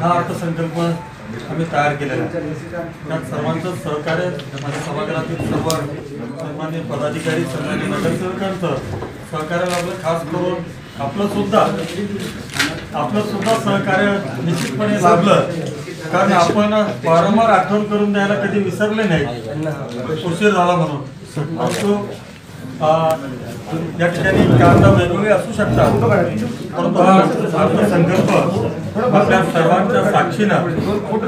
हा अर्थसंकल्प आम्ही तयार केलेला आहे। त्यात सर्वांचं सहकार्य, माझ्या सभागृहातील सर्व सन्मान्य पदाधिकारी, सन्मान्य नगरसेवकांचं सहकार्य लाभलं। खास करून आपलं सुद्धा सहकार्य निश्चितपणे लाभलं, कारण आपण वारंवार आठवण करून द्यायला कधी विसरले नाही, उशीर झाला म्हणून। परंतु या ठिकाणी कारणं वेगवेगळी असू शकतात, परंतु हा अर्थसंकल्प आपल्या सर्वांच्या साक्षीनं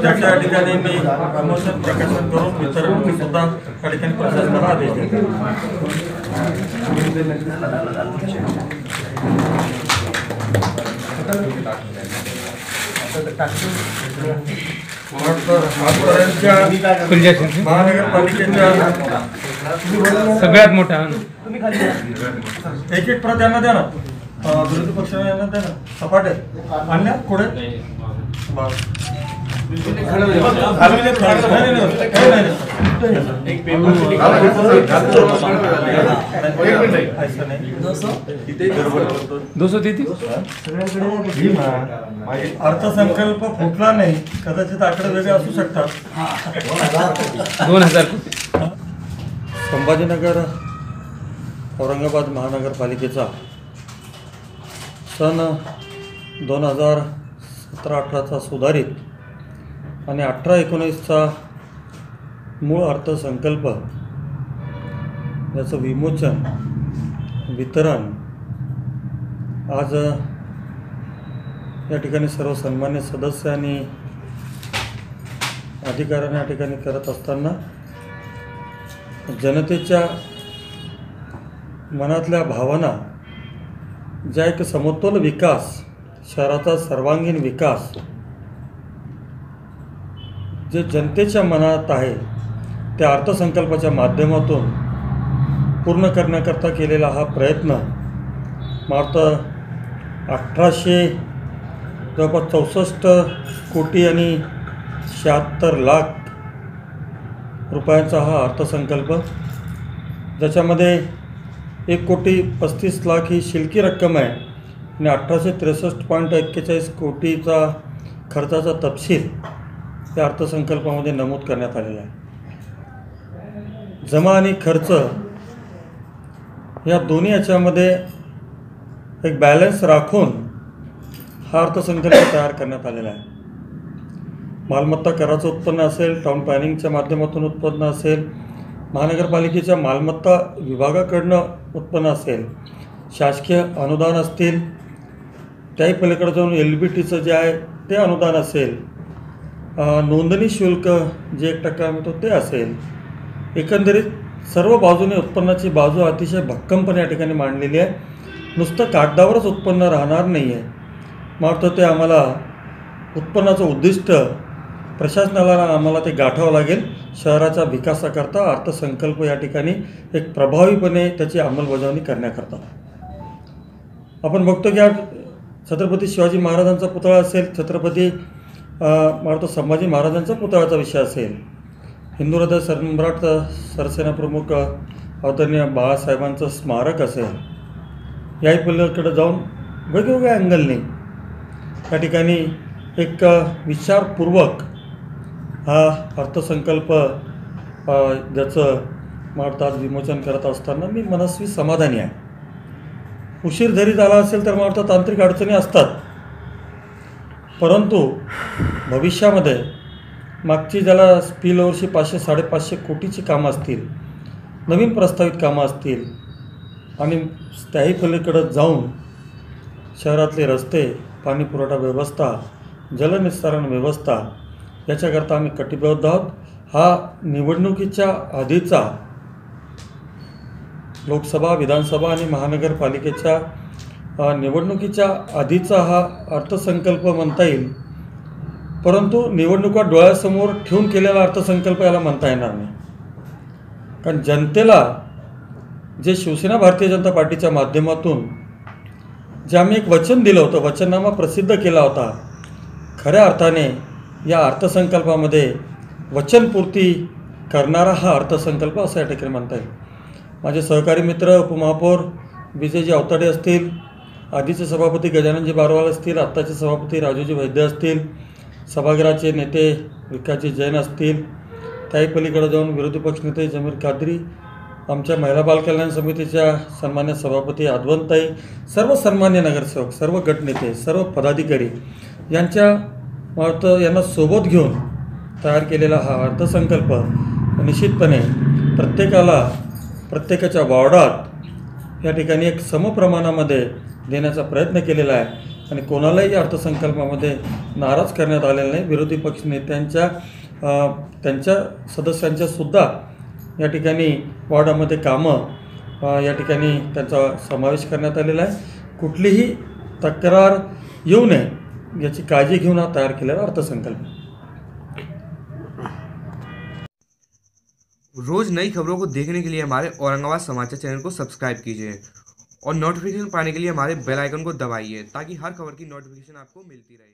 ज्याच्या ठिकाणी मी प्रमोशन प्रकाशन करून वितरण सुद्धा त्या ठिकाणी प्रशासनाला आदेश देतो। महानगरपालिकेच्या सगळ्यात मोठा एक प्रत यांना द्या ना, विरोधी पक्षाला यांना द्या ना, सपाट आहे आणल्या पुढे अर्थसंकल्प फुटला नाही, कदाचित आकडे वेगळे असू शकतात। 2000 संभाजीनगर औरंगाबाद महानगरपालिकेचा सन 2017-18चा सुधारित आणि 18-19चा मूळ अर्थसंकल्प याचं विमोचन वितरण आज या ठिकाणी सर्व सन्मान्य सदस्य आणि अधिकाऱ्यांनी या ठिकाणी करत असताना जनतेच्या मनातल्या भावना, ज्या एक समतोल विकास, शहराचा सर्वांगीण विकास जे जनतेच्या मनात आहे, त्या अर्थसंकल्पाच्या माध्यमातून पूर्ण करण्याकरता केलेला हा प्रयत्न मात्र 1800 जवळपास 64 कोटी आणि 76 लाख रुपयांचा हा अर्थसंकल्प, ज्याच्यामध्ये 1,35,00,000 ही शिल्लकी रक्कम आहे आणि 1863.41 कोटीचा खर्चाचा तपशील या अर्थसंकल्पामध्ये नमूद करण्यात आलेला आहे। जमा आणि खर्च या दोन्ही याच्यामध्ये एक बॅलन्स राखून हा अर्थसंकल्प तयार करण्यात आलेला आहे। मालमत्ता कराचं उत्पन्न असेल, टाउन प्लॅनिंगच्या माध्यमातून उत्पन्न असेल, महानगरपालिकेच्या मालमत्ता विभागाकडनं उत्पन्न असेल, शासकीय अनुदान असतील, त्याही पलीकडे जाऊन LBTचं जे आहे ते अनुदान असेल, नोंदणी शुल्क जे 1% मिळतो ते असेल, एकंदरीत सर्व बाजूने उत्पन्नाची बाजू अतिशय भक्कमपणे या ठिकाणी मांडलेली आहे। नुसतं कागदावरच उत्पन्न राहणार नाही आहे, मात्र ते आम्हाला उत्पन्नाचं उद्दिष्ट प्रशासनाला आम्हाला ते गाठावं लागेल। शहराच्या विकासाकरता अर्थसंकल्प या ठिकाणी एक प्रभावीपणे त्याची अंमलबजावणी करण्याकरता आपण बघतो की आज छत्रपती शिवाजी महाराजांचा पुतळा असेल, छत्रपती मारतो संभाजी महाराजांचा पुतळ्याचा विषय असेल, हिंदू हृदय सम्राट सरसेनाप्रमुख आदरणीय बाळासाहेबांचं स्मारक असेल, याही पलीकडे जाऊन वेगवेगळ्या अँगलने त्या ठिकाणी एक विचारपूर्वक हा अर्थसंकल्प ज्याचं मात्र आज विमोचन करत असताना मी मनस्वी समाधानी आहे। उशीर जरी झाला असेल तर मात्र तांत्रिक अडचणी असतात, परंतु भविष्यामध्ये मागची ज्याला स्पिल ओव्हरची 500-550 कोटीची कामं असतील, नवीन प्रस्तावित कामं असतील आणि त्याही पलीकडे जाऊन शहरातले रस्ते, पाणी पुरवठा व्यवस्था, जलनिस्तारण व्यवस्था याच्याकरता आम्ही कटिबद्ध आहोत। हा निवडणुकीच्या आधीचा लोकसभा, विधानसभा आणि महानगरपालिकेच्या निवडणुकीच्या आधीचा हा अर्थसंकल्प म्हणता येईल, परंतु निवडणुका डोळ्यासमोर ठेवून केलेला अर्थसंकल्प याला म्हणता येणार नाही। कारण जनतेला जे शिवसेना भारतीय जनता पार्टीच्या माध्यमातून जे आम्ही एक वचन दिलं होतं, वचननामा प्रसिद्ध केला होता, खऱ्या अर्थाने या अर्थसंकल्पामध्ये वचनपूर्ती करणारा हा अर्थसंकल्प असं या ठिकाणी म्हणता येईल। माझे सहकारी मित्र उपमहापौर विजयजी अवताडे असतील, आधीचे सभापती गजाननजी बारवाल असतील, आत्ताचे सभापती राजूजी वैद्य असतील, सभागृहाचे नेते विकासजी जैन असतील, त्याही पलीकडे जाऊन विरोधी पक्षनेते जमीर कादरी, आमच्या महिला बालकल्याण समितीच्या सन्मान्य सभापती आदवंताई, सर्व सन्मान्य नगरसेवक, सर्व गटनेते, सर्व पदाधिकारी यांना सोबत घेऊन तयार केलेला हा अर्थसंकल्प निश्चितपणे प्रत्येकाच्या वॉर्डात या ठिकाणी एक समप्रमाणामध्ये देण्याचा प्रयत्न केलेला आहे आणि कोणालाही अर्थसंकल्पामध्ये नाराज करण्यात आलेला नाही. विरोधी पक्षनेत्यांच्या त्यांच्या सदस्यांच्या सुद्धा या ठिकाणी वॉर्डामध्ये कामं या ठिकाणी त्यांचा समावेश करण्यात आलेला आहे. कुठलीही तक्रार येऊ नये याची काळजी घेऊन हा तयार केलेला अर्थसंकल्प. रोज नई खबरों को देखने के लिए हमारे औरंगाबाद समाचार चैनल को सब्सक्राइब कीजिए और नोटिफिकेशन पाने के लिए हमारे बेल आइकन को दबाइए ताकि हर खबर की नोटिफिकेशन आपको मिलती रहे।